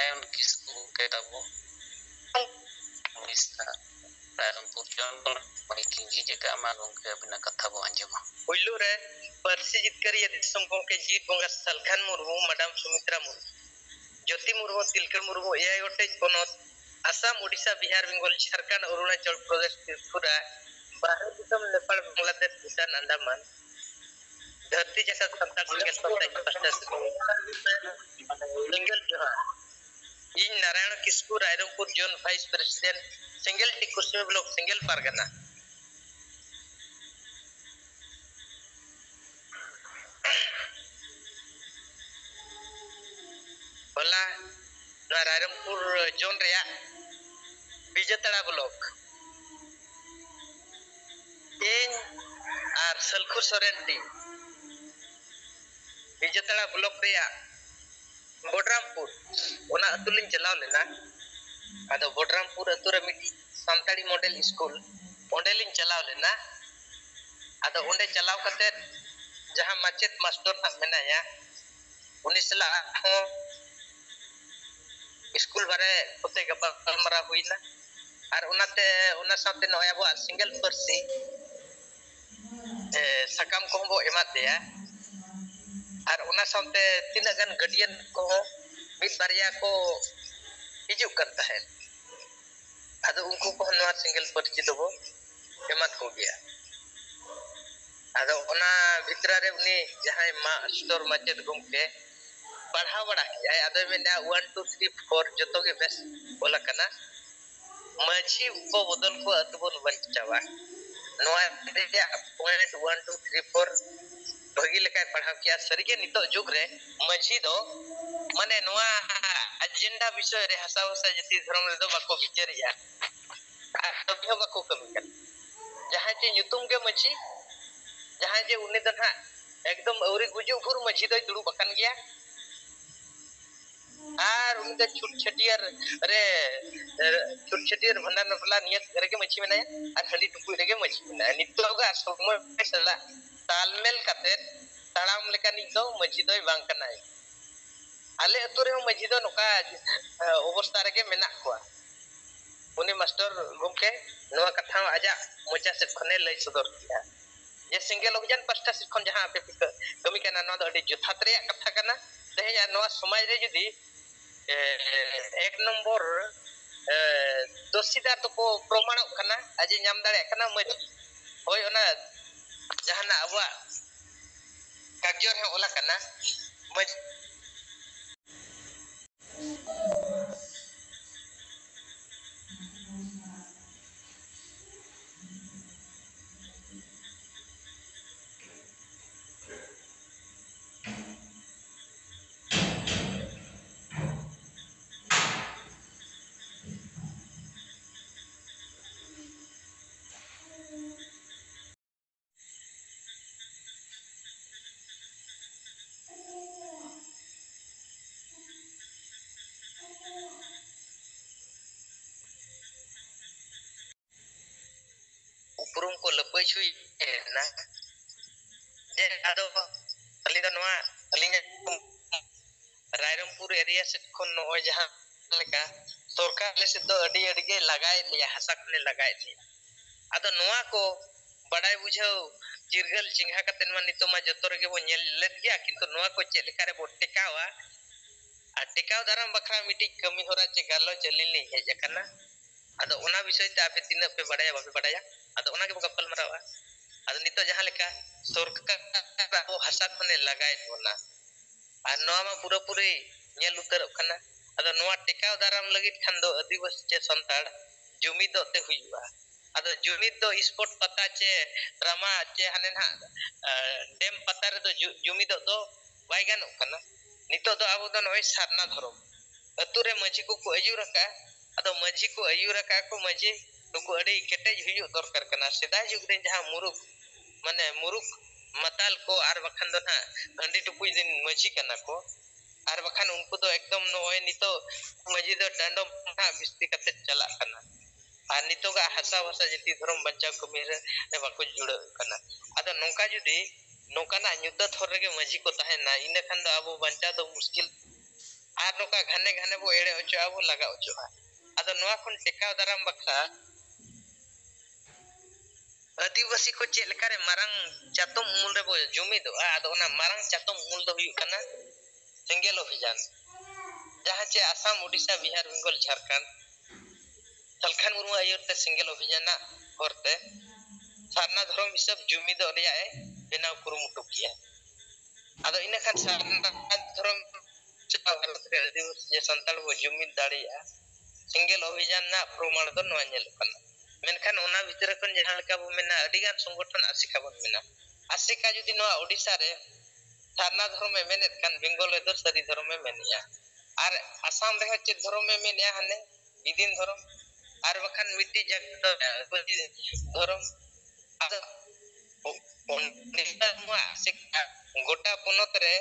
नारायण किस्कू के तबो उड़ीसा रायरंगपुर जौनपुर माइकिंगी जगह मा गंके बिना कथा बो अंजमा हुइलु रे परसी जितकरी दिसम गंके जीत बंगा सलखान मुर्मू मैडम सुमित्रा मुर्मू ज्योति मुर्मू तिलकर मुर्मू एआई गोटे पनत आसाम ओडिशा बिहार बेंगल झारखंड अरुणाचल प्रदेश त्रिपुरा बाहर दिसम नेपाल बांग्लादेश भूटान अंडमान धरती जैसा संतान सिंगल जोहार इन Narayan Kisku Rairangpur zone vice president सिंगल टी कुसमी ब्लॉक सिंगल पारगना होला रायरंगपुर जोन रेया बिजतड़ा ब्लॉक इन आर सलखुर सोरेन टी बिजतड़ा ब्लॉक रेया बोडरामपुर ओना अतुलिन चलाव लेना आदो बोडरामपुर अतु रे मिटी सांताड़ी मॉडल स्कूल ओंडेलिन चलाव लेना आदो ओंडे चलाव कते जहां माचेत मास्टर ना मेनाया उनी सला स्कूल बारे कोते गपलमारा हुईना और उनाते उना साथे नया बो सिंगल पर्सी सकाम को बो एमातेया और उना साथे तीना गन गार्डियन को मित बारिया को हिजुक करता है आदो उनको को नवा सिंगल पर्ची दबो एमात को गया आदो उना भितरा रे उनी जहां मास्टर माचेत गंके पढ़ा बड़ा किया आदो मेना 1 2 3 4 जतो के बेस बोला कना माझी को बदल को अतबन बंचावा नोआ रे पॉइंट 1 2 3 4 भगी लेका पढ़ा किया सरिगे नितो जुग रे माझी दो माने नोआ एजेंडा विषय रे हसावसा जति धर्म रे दो बाको विचारिया सभ्य बाको कमी जहां जे युतुम के माझी जहां जे उनी दना एकदम औरी गुजु भुर माझी दो दुडु बकन गया आर उनका छुटछटियर रे छुटछटियर भंडार नफला नियत करके मछी में आर खाली टुकुई रेगे मछी में नितोगा समय सला तालमेल कते ताड़ाम लेका नितो मछी दोय बांग कनाय आले अतु रे मछी दो नोका अवस्था रेगे मेना को उनी मास्टर गमके नवा कथा आजा मोचा से खने लय सदर किया ये सिंगल अभियान पास्टा से खन जहां पे कमी कना न दो जथात रे कथा कना तेहे नवा समाज रे जदी एक नंबर दोषीदार तो को प्रमाण कना आज नाम दाड़े कना मज होय ओना जहाना अबवा कागजर है ओला कना मज उपरुम को लपय छुई ना जे आदो अली द नवा अलिंग रायरंगपुर एरिया से खन नो जहां लेका सरकार ले से तो अडी अडी के लगाय लिया हसा खने लगाय लिया आदो नवा को बड़ाय बुझाओ चिरगल चिंहा कतेन मा नितो मा जतो रेगे बो नेल लेत गया किंतु नवा को चे लेका रे बो टेकावा आ टेकाव दाराम बखरा मिटी कमी होरा चे गालो चलिली हे जकना आदो ओना विषय ते आपे तीन पे बड़ाया बापे बड़ाया आदो ओना के गपल मरावा आदो नितो जहां लेका सरकार को हसा खने लगाय होना आ नवा मा पूरा पूरी नेल उतर खना आदो नवा टेकाव दाराम लगित खान दो आदिवासी चे संताड़ जुमिद ते हुइबा आदो जुमिद दो स्पोर्ट पता चे ड्रामा चे हाने ना डेम पता रे दो जुमिद दो बाय गानो कना नितो दो आबो दो नय सारना धरम अतु रे माझी को अजू रखा आदो माझी को अयू रखा को माझी नुको अडी केटेज हुयु दरकार कना सेदा जुग रे जहां मुरुक माने मुरुक मताल को आर बखान दो ना हंडी टुकुई दिन माझी कना को आर बखान उनको तो एकदम नय नितो माझी दो डांडम ना बिस्ती कते चला कना आर नितो गा हसा भाषा जति धर्म बंचा कमी रे बाको जुड़ कना आदो नोका जुदी नोका ना न्युत थोर रे माझी को तहे ना इन खान दो अब बंचा दो मुश्किल ar noka ghane ghane bo ere ocho abo laga ocho ado noa khon tekaw daram bakha आदिवासी को चेक लेकारे मारंग चातम मूल रे बो जुमिदो ado ona marang chatom मूल do huyuk kana सेंगेल अभियान जहां चे आसाम ओडिशा बिहार बेंगल झारखंड सलखान मुर्मू आयुरते सेंगेल अभियान होरते सारना धर्म हिसाब जुमिदो रिया ए बेनाव कुरुमुटु किया आदो इना खान सारना धर्म चेता भारत रे आदिवासी जे संताल बो जुमिद दाड़िया सेंगेल अभियान ना प्रमाण दो नवा नेल kana मेनखान ओना भितर खन जहां लेका बो मेना अडिगान संगठन आसिका बन मेना आसिका जुदी नवा ओडिशा रे सारना धर्म में मेनेत kan बेंगल रे दो सरी धर्म में मेनिया আর আসাম রে হচ্ছে ধর্মে মেনিয়া হানে বিদিন ধর্ম আর বখান মিটি জাগ ধর্ম আদ গোটা পনত রে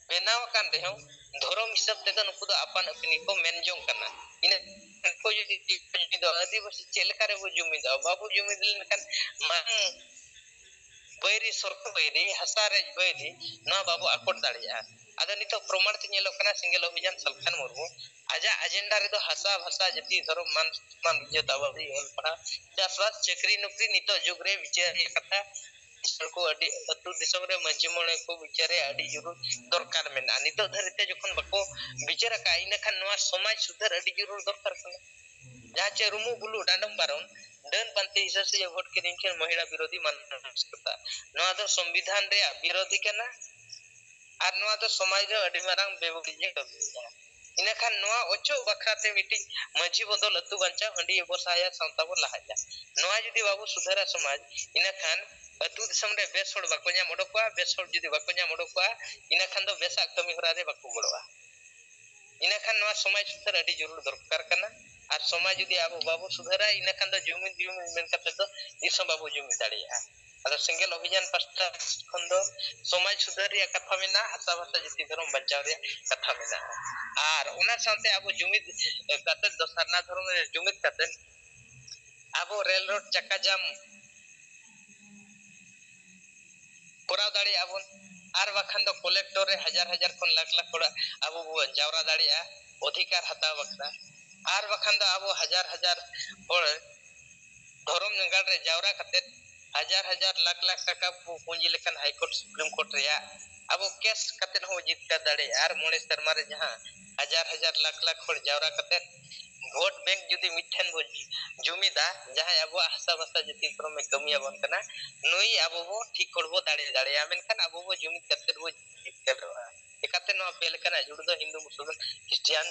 বেনাও কান দেহ ধর্ম হিসাব তে নুকু দো আপান আপনি को मेन जों कना इन को যদি দো আদিবাসী চেলকারে বো জমি দাও বাবু জমি দিলেন কান মান बैरी सरक बैरी हसारे बैरी ना बाबू आकोट दाड़िया आदा नितो प्रमाण ते नेलो कना सिंगल अभियान सलखान मुर्मू आजा एजेंडा रे दो हसा भाषा जति धर्म मान मान जता बाबी ओल पढ़ा चासबास चक्री नौकरी नितो जुग रे विचार कथा को अडी अतु दिसम रे मजिमणे को विचारे अडी जरूर दरकार मेना नितो धरते जखन बको विचार का इन खान नवा समाज सुधार अडी जरूर दरकार कना जहां चे रुमु बुलु डांडम बारोन डन पंथी हिसाब से वोट के दिन महिला विरोधी मानसिकता नवा दो संविधान रे विरोधी कना आर नवा दो समाज रे अडी मारंग बेबुलिजे कबिया इना खान नवा ओचो बखराते मिटी मझी बदल अतु बंचा हंडी बसाया संता बो लहाजा नवा जदी बाबू सुधारा समाज इना खान अतु दिसम रे बेसोड़ बाकोnya मोडोकवा बेसोड़ जदी बाकोnya मोडोकवा इना खान दो बेसा कमी होरा रे बाकु गोड़वा इना खान नवा समाज सुधार अडी जरूर दरकार कना আর সমাজ যদি আবু বাবু সুধারা ইনা কান্দ জমি জমি মেন কাতে তো দিশম বাবু জমি দাঁড়িয়া আর সিঙ্গেল অভিযান পাঁচটা খন্ড সমাজ সুধারিয়া কথা মেনা হাসা ভাষা জতি ধর্ম বাঁচাও রে কথা মেনা আর ওনার সাথে আবু জমি কাতে দসারনা ধর্মের জমি কাতে আবু রেল রোড চাকা জাম করাও দাঁড়িয়া আবু আর বাখান দো কলেক্টর রে হাজার হাজার কোন লাখ লাখ কোড়া আবু জাওরা দাঁড়িয়া অধিকার হাতা বকরা আর বাখান দো আবু হাজার হাজার হল ধর্ম জঙ্গল রে জাওরা কাতে हजार हजार लाख लाख टाका पूंजी लेखन हाई कोर्ट सुप्रीम कोर्ट रे अब केस कते हो जीत का दड़े यार मोड़े शर्मा रे जहां हजार हजार लाख लाख होड़ जावरा कते वोट बैंक जुदी मिठन बो जुमिदा जहां अब हसा भाषा जति क्रम में कमिया बन कना नई अब वो ठीक करबो दाड़े दाड़े आमेन खान अब वो जुमिद कते बो जीत कर एकाते नो पेल कना जुड़ दो हिंदू मुसलमान क्रिश्चियन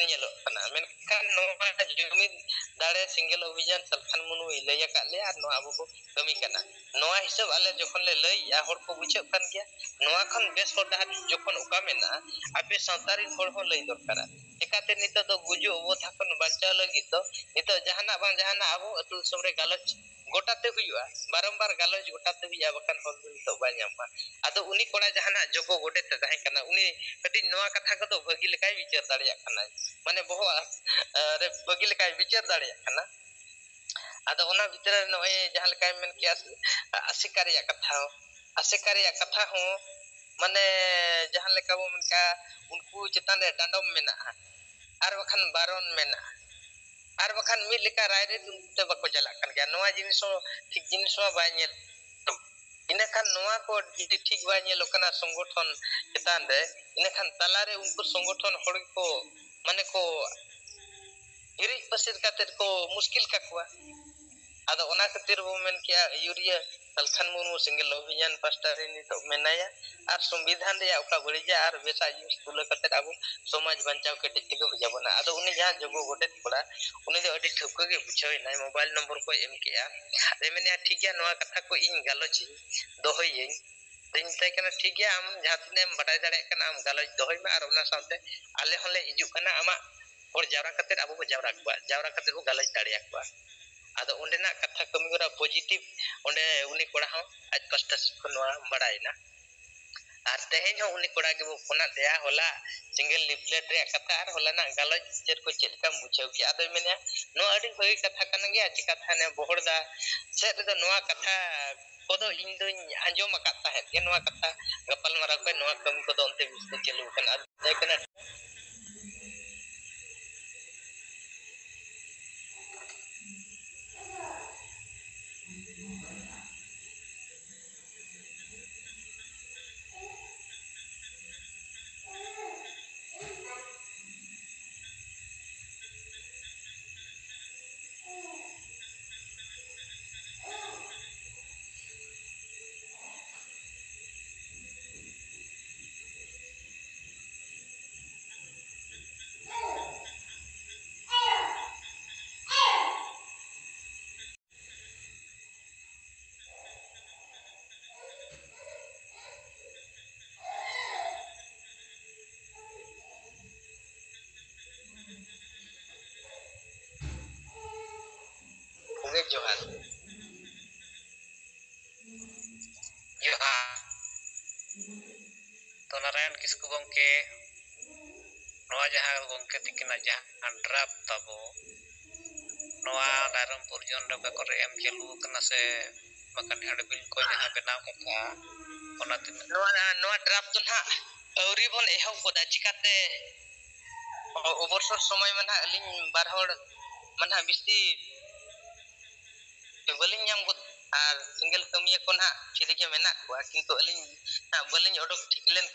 नेलो कना आमेन खान नो जुमिद दाड़े सिंगल अभियान सलखान मुनु लैया का ले और नो अब वो कमी कना नोआ हिसाब आले जखन ले लई या हर को बुझे कान गया नोआ खन बेस हो दाहर जखन उका मेना आपे संतारी हर हो लई दरकार एकाते नितो दो गुजो वो थाकन बच्चा लगी तो नितो जहाना बांग जहाना आबो अतु सबरे गालच गोटाते हुआ बारंबार गालच गोटाते हुआ बकन हर नितो बा냐मा आदो उनी कोड़ा जहाना जोको गोटे ते ताहे कना उनी कटी नोआ कथा को तो भगी लेकाय विचार दाड़िया कना माने बहु रे भगी लेकाय विचार दाड़िया कना आदो ओना भीतर नय जहां लेकाय मेन किया आशिकारिया कथा हो माने जहां लेका बो मनका उनको चेतान रे डांडम मेना आर बखान बारन मेना आर बखान मि लेका राय रे तुमते बको चला कन गया नवा जिनिस ठीक जिनिस बाय नेल इना खान नवा को ठीक बाय नेल कना संगठन चेतान रे इना खान तला रे उनको संगठन हड़ को माने को हिरिज पसिर काते को मुश्किल का कुआ आदो ओना खातिर बो मेन किया यूरिया सलखान मुर्मू सिंगल अभियान पास्टा रे नितो मेनाया और संविधान रे ओका बड़िया और बेसा जिनिस तुले काते आबो समाज बंचाव के टिके हो जाबना आदो उनी जहां जगो गोटे पड़ा उनी दो अडी ठुक के बुझाई ना मोबाइल नंबर को एम किया रे मेने ठीक गया नवा कथा को इन गालोची दोहई दिन तय कना ठीक गया आम जहां तिने बडाय दाड़े कना आम गालोच दोहई में और ओना साथे आले हले हिजु कना आमा और जावरा काते आबो को जावरा काते को गालोच दाड़िया को आदो ओंडेना कथा कमी गरा पॉजिटिव ओंडे उनी कोड़ा हो आज पास्टा को नवा बडायना आर तेहेन हो उनी कोड़ा के बो फोना दया होला सिंगल लिफलेट रे कथा आर होला ना गालोच चेर को चेलका बुझाव की आदो मेने नो अडी भई कथा कन गया चि कथा ने बोहड़दा से रे नवा कथा कोदो इन दो आंजो मका ताहे के नवा कथा गपल मारा को नवा कमी को दो अंते बिस्ते चलु कना Ekna Uge Johar. ᱡᱚᱦᱟᱨ ᱛᱚ ᱱᱟᱨᱟᱭᱚᱱ ᱠᱤᱥᱠᱩ ᱜᱚᱢᱠᱮ ᱱᱚᱣᱟ ᱡᱟᱦᱟᱸ ᱜᱚᱢᱠᱮ ᱛᱤᱠᱤᱱᱟᱜ ᱡᱟᱦᱟᱸ ᱰᱨᱟᱯ ᱛᱟᱵᱚ ᱱᱚᱣᱟ ᱨᱟᱭᱨᱚᱝᱯᱩᱨ ᱡᱚᱱ ᱚᱠᱟ ᱠᱚᱨᱮ ᱮᱢ ᱪᱟᱹᱞᱩ ᱟᱠᱟᱱᱟ ᱥᱮ ᱵᱟᱠᱷᱟᱱ ᱦᱮᱰᱵᱤᱞ ko ᱡᱟᱦᱟᱸ ᱵᱮᱱᱟᱣ ᱠᱟᱛᱷᱟ ᱚᱱᱟ ᱛᱤᱱᱟᱹᱜ Noa draft to na auri bon ehau koda chikate oborsor somoy man ha aling barhor man ha bisti baling nyam got ar single kamiya kon ha chirige menak ko kintu aling na baling odok tiklen